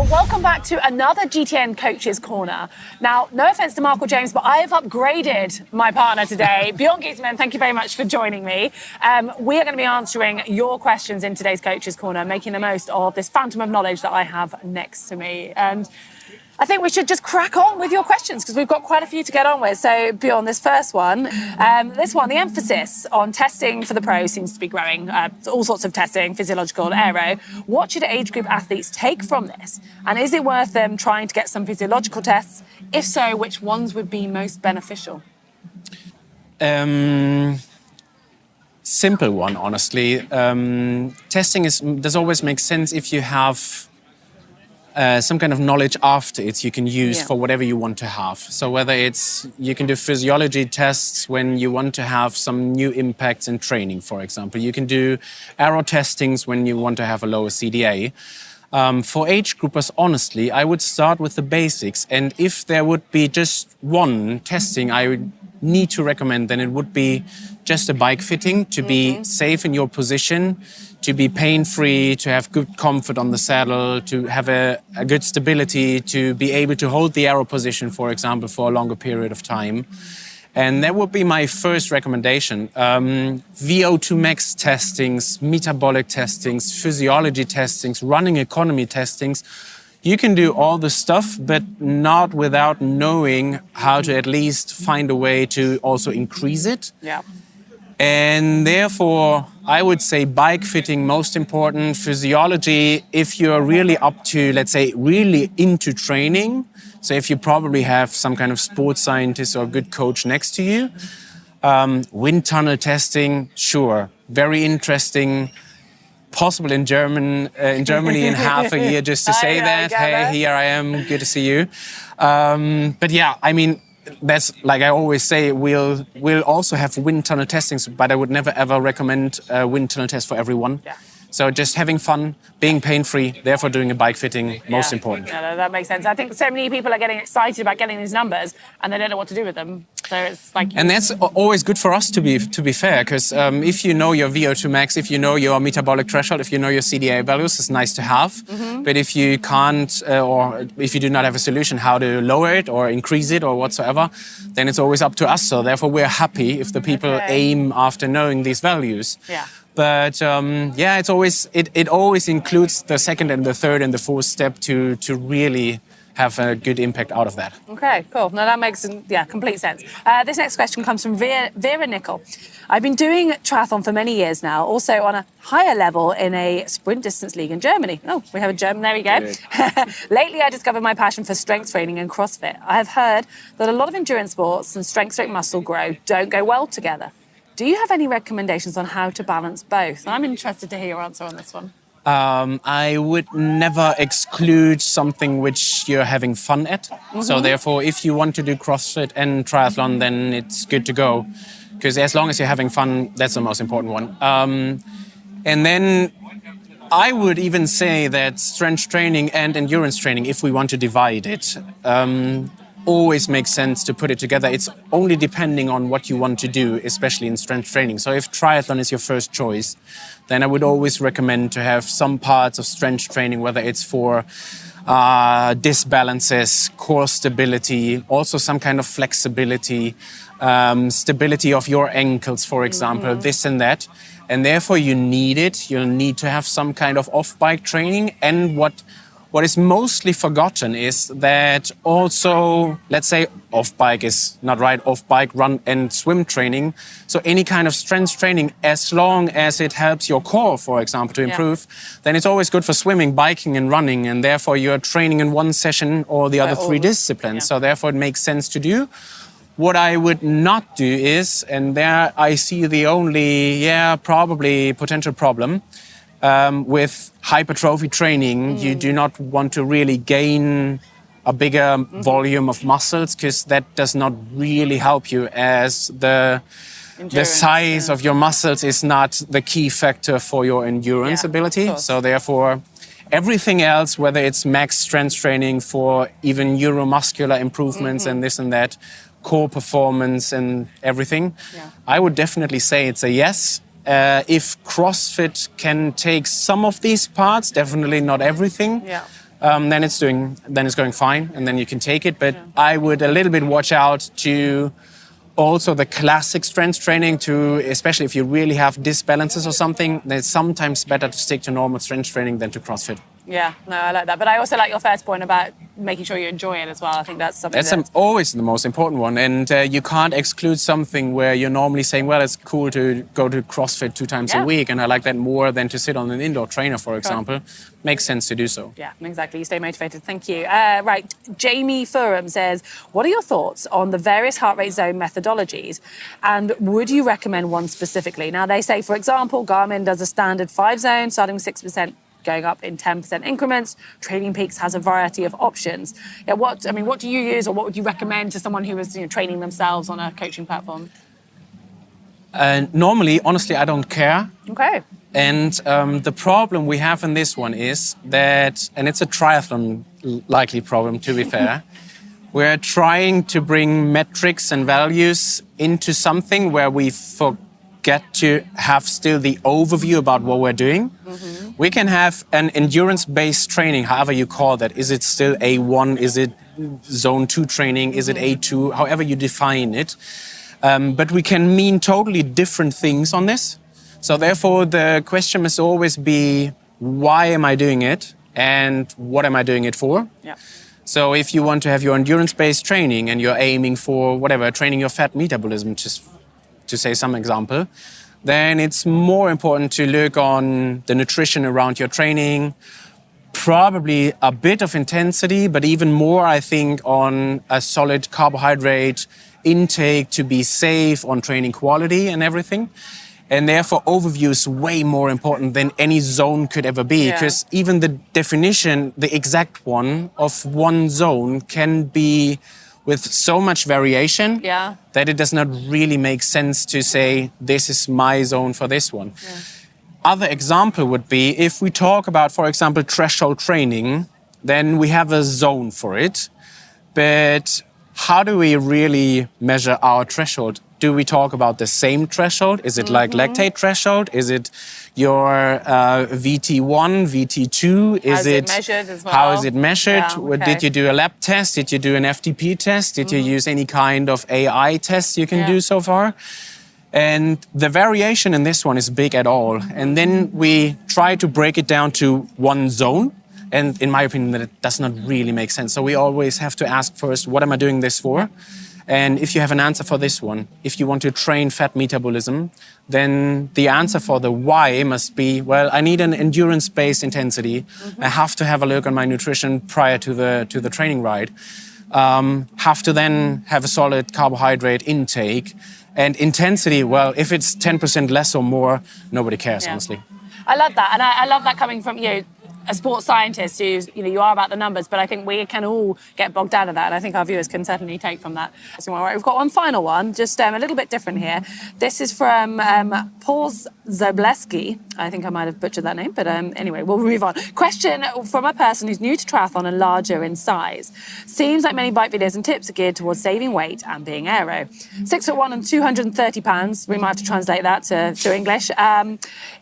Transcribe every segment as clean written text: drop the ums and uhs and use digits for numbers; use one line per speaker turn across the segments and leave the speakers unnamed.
welcome back to another GTN Coaches Corner. Now, no offense to Mark or James, but I have upgraded my partner today. Björn Geesmann, thank you very much for joining me. We are going to be answering your questions in today's Coaches Corner, making the most of this fountain of knowledge that I have next to me. And I think we should just crack on with your questions because we've got quite a few to get on with. So, Björn, this first one, the emphasis on testing for the pros seems to be growing. All sorts of testing, physiological, aero. What should age group athletes take from this? And is it worth them trying to get some physiological tests? If so, which ones would be most beneficial?
Simple one, honestly. Testing does always make sense if you have some kind of knowledge after it you can use for whatever you want to have. So whether it's, you can do physiology tests when you want to have some new impacts in training, for example. You can do aero testings when you want to have a lower CDA. For age groupers, honestly, I would start with the basics. And if there would be just one testing I would need to recommend, then it would be just a bike fitting to be safe in your position, to be pain-free, to have good comfort on the saddle, to have a good stability, to be able to hold the aero position, for example, for a longer period of time. And that would be my first recommendation. VO2 max testings, metabolic testings, physiology testings, running economy testings. You can do all the stuff, but not without knowing how to at least find a way to also increase it.
Yeah.
And therefore, I would say bike fitting, most important. Physiology, if you're really up to, let's say, really into training. So if you probably have some kind of sports scientist or good coach next to you. Wind tunnel testing, sure, very interesting. Possible in Germany in half a year, just to say that. Hey, here I am, good to see you. But yeah, I mean, that's like I always say, we'll also have wind tunnel testings, but I would never ever recommend a wind tunnel test for everyone. Yeah. So just having fun, being pain-free, therefore doing a bike fitting, most important.
Yeah, that makes sense. I think so many people are getting excited about getting these numbers and they don't know what to do with them. So it's like...
And that's always good for us to be fair, because if you know your VO2 max, if you know your metabolic threshold, if you know your CDA values, it's nice to have. But if you can't, or if you do not have a solution how to lower it or increase it or whatsoever, then it's always up to us. So therefore we're happy if the people aim after knowing these values.
Yeah.
But it's always it always includes the second and the third and the fourth step to really have a good impact out of that.
Okay, cool. No, that makes complete sense. This next question comes from Vera Nickel. I've been doing triathlon for many years now, also on a higher level in a sprint distance league in Germany. Oh, we have a German, there we go. Lately, I discovered my passion for strength training and CrossFit. I have heard that a lot of endurance sports and strength muscle grow don't go well together. Do you have any recommendations on how to balance both? I'm interested to hear your answer on this one.
I would never exclude something which you're having fun at. So therefore, if you want to do CrossFit and triathlon, then it's good to go. Because as long as you're having fun, that's the most important one. And then I would even say that strength training and endurance training, if we want to divide it, always makes sense to put it together. It's only depending on what you want to do, especially in strength training. So if triathlon is your first choice, then I would always recommend to have some parts of strength training, whether it's for disbalances, core stability, also some kind of flexibility, stability of your ankles, for example, this and that. And therefore you need it. You'll need to have some kind of off-bike training. And what is mostly forgotten is that also, let's say off-bike is not right, off-bike run and swim training. So any kind of strength training, as long as it helps your core, for example, to improve, then it's always good for swimming, biking and running. And therefore you're training in one session or the other three disciplines. So therefore it makes sense to do. What I would not do is, and there I see the only, probably potential problem, with hypertrophy training, you do not want to really gain a bigger volume of muscles because that does not really help you, as the size of your muscles is not the key factor for your endurance ability. So therefore, everything else, whether it's max strength training for even neuromuscular improvements and this and that, core performance and everything, I would definitely say it's a yes. If CrossFit can take some of these parts, definitely not everything, then it's going fine, and then you can take it. But I would a little bit watch out to also the classic strength training, especially if you really have disbalances or something, then it's sometimes better to stick to normal strength training than to CrossFit.
Yeah, no, I like that. But I also like your first point about making sure you enjoy it as well. I think that's something
that's always the most important one. And you can't exclude something where you're normally saying, well, it's cool to go to CrossFit 2 times a week, and I like that more than to sit on an indoor trainer, for example. Makes sense to do so.
Yeah, exactly. You stay motivated. Thank you. Right, Jamie Furham says, what are your thoughts on the various heart rate zone methodologies, and would you recommend one specifically? Now, they say, for example, Garmin does a standard 5 zone, starting with 6%, going up in 10% increments. Training Peaks has a variety of options. Yeah, what do you use, or what would you recommend to someone who is training themselves on a coaching platform?
Normally, honestly, I don't care.
Okay.
And the problem we have in this one is that, and it's a triathlon likely problem to be fair, we're trying to bring metrics and values into something where we forget to have still the overview about what we're doing. Mm-hmm. We can have an endurance-based training, however you call that. Is it still A1? Is it zone 2 training? Is it A2? However you define it. But we can mean totally different things on this. So therefore, the question must always be, why am I doing it? And what am I doing it for?
Yeah.
So if you want to have your endurance-based training and you're aiming for whatever, training your fat metabolism, just to say some example, then it's more important to look on the nutrition around your training, probably a bit of intensity, but even more, I think, on a solid carbohydrate intake to be safe on training quality and everything. And therefore, overview is way more important than any zone could ever be, because even the definition, the exact one of one zone can be with so much variation that it does not really make sense to say, this is my zone for this one. Yeah. Other example would be, if we talk about, for example, threshold training, then we have a zone for it. But how do we really measure our threshold? Do we talk about the same threshold? Is it like lactate threshold? Is it your VT1, VT2?
How is it measured as well?
How is it measured?
Yeah, okay.
Did you do a lab test? Did you do an FTP test? Did you use any kind of AI test you can do so far? And the variation in this one is big at all. And then we try to break it down to one zone. And in my opinion, that does not really make sense. So we always have to ask first, what am I doing this for? And if you have an answer for this one, if you want to train fat metabolism, then the answer for the why must be, well, I need an endurance-based intensity. I have to have a look on my nutrition prior to the training ride. Have to then have a solid carbohydrate intake. And intensity, well, if it's 10% less or more, nobody cares, honestly.
I love that. And I love that coming from you, a sports scientist who's, you are about the numbers, but I think we can all get bogged down in that. And I think our viewers can certainly take from that. So, all right, we've got one final one, just a little bit different here. This is from Paul Zableski. I think I might have butchered that name, but anyway, we'll move on. Question from a person who's new to triathlon and larger in size. Seems like many bike videos and tips are geared towards saving weight and being aero. 6'1" and 230 pounds. We might have to translate that to English.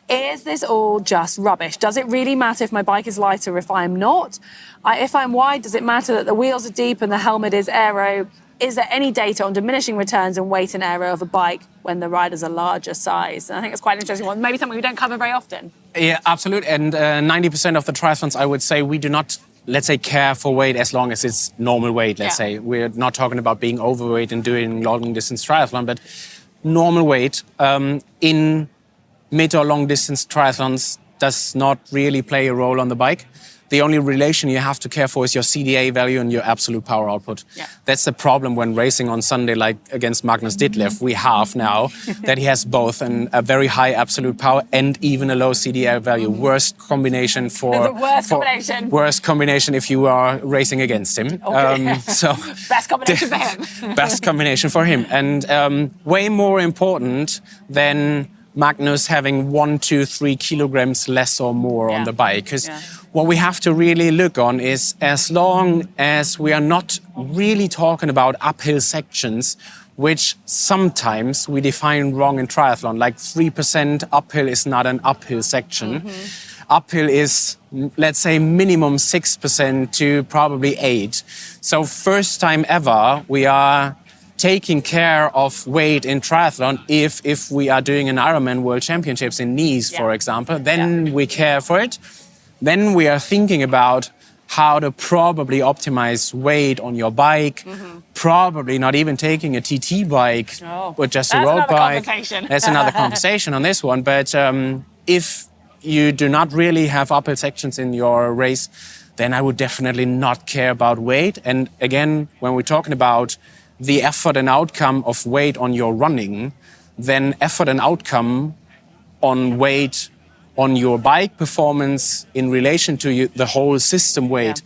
Is this all just rubbish? Does it really matter if my bike is lighter if I'm not? If I'm wide, does it matter that the wheels are deep and the helmet is aero? Is there any data on diminishing returns and weight and aero of a bike when the riders are larger size? And I think it's quite an interesting one. Maybe something we don't cover very often. Yeah, absolutely. And 90% of the triathlons, I would say, we do not, let's say, care for weight as long as it's normal weight, let's say. We're not talking about being overweight and doing long distance triathlon, but normal weight in mid or long distance triathlons does not really play a role on the bike. The only relation you have to care for is your CDA value and your absolute power output. Yeah. That's the problem when racing on Sunday, like against Magnus Ditlev, we have now that he has both a very high absolute power and even a low CDA value. Worst combination worst combination if you are racing against him. Okay. Best combination for him.
Best combination for him. And way more important than Magnus having 1, 2, 3 kilograms less or more on the bike. Because what we have to really look on is, as long as we are not really talking about uphill sections, which sometimes we define wrong in triathlon, like 3% uphill is not an uphill section. uphill is, let's say, minimum 6% to probably 8%. So first time ever, we are taking care of weight in triathlon. If we are doing an Ironman World Championships in Nice, for example, then we care for it. Then we are thinking about how to probably optimize weight on your bike, probably not even taking a TT bike, but just a road bike. That's another conversation on this one. But if you do not really have uphill sections in your race, then I would definitely not care about weight. And again, when we're talking about the effort and outcome of weight on your running, then effort and outcome on weight on your bike performance in relation to the whole system weight,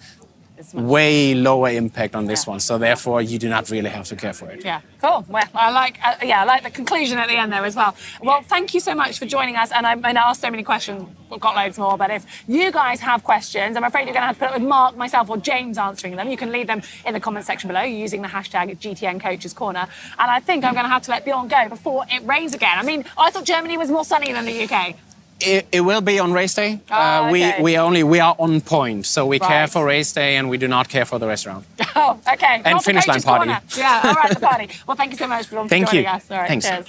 way lower impact on this one. So therefore, you do not really have to care for it.
Yeah, cool. Well, I like the conclusion at the end there as well. Well, thank you so much for joining us. And I asked so many questions. We've got loads more. But if you guys have questions, I'm afraid you're going to have to put it with Mark, myself, or James answering them. You can leave them in the comment section below using the hashtag GTN Coaches Corner. And I think I'm going to have to let Björn go before it rains again. I mean, I thought Germany was more sunny than the UK.
It will be on race day.
Okay.
We are on point, so we care for race day and we do not care for the rest round.
Oh, okay.
And finish line party.
Yeah, all right, the party. Well, thank you so much for joining us. All right,
Thanks.
cheers.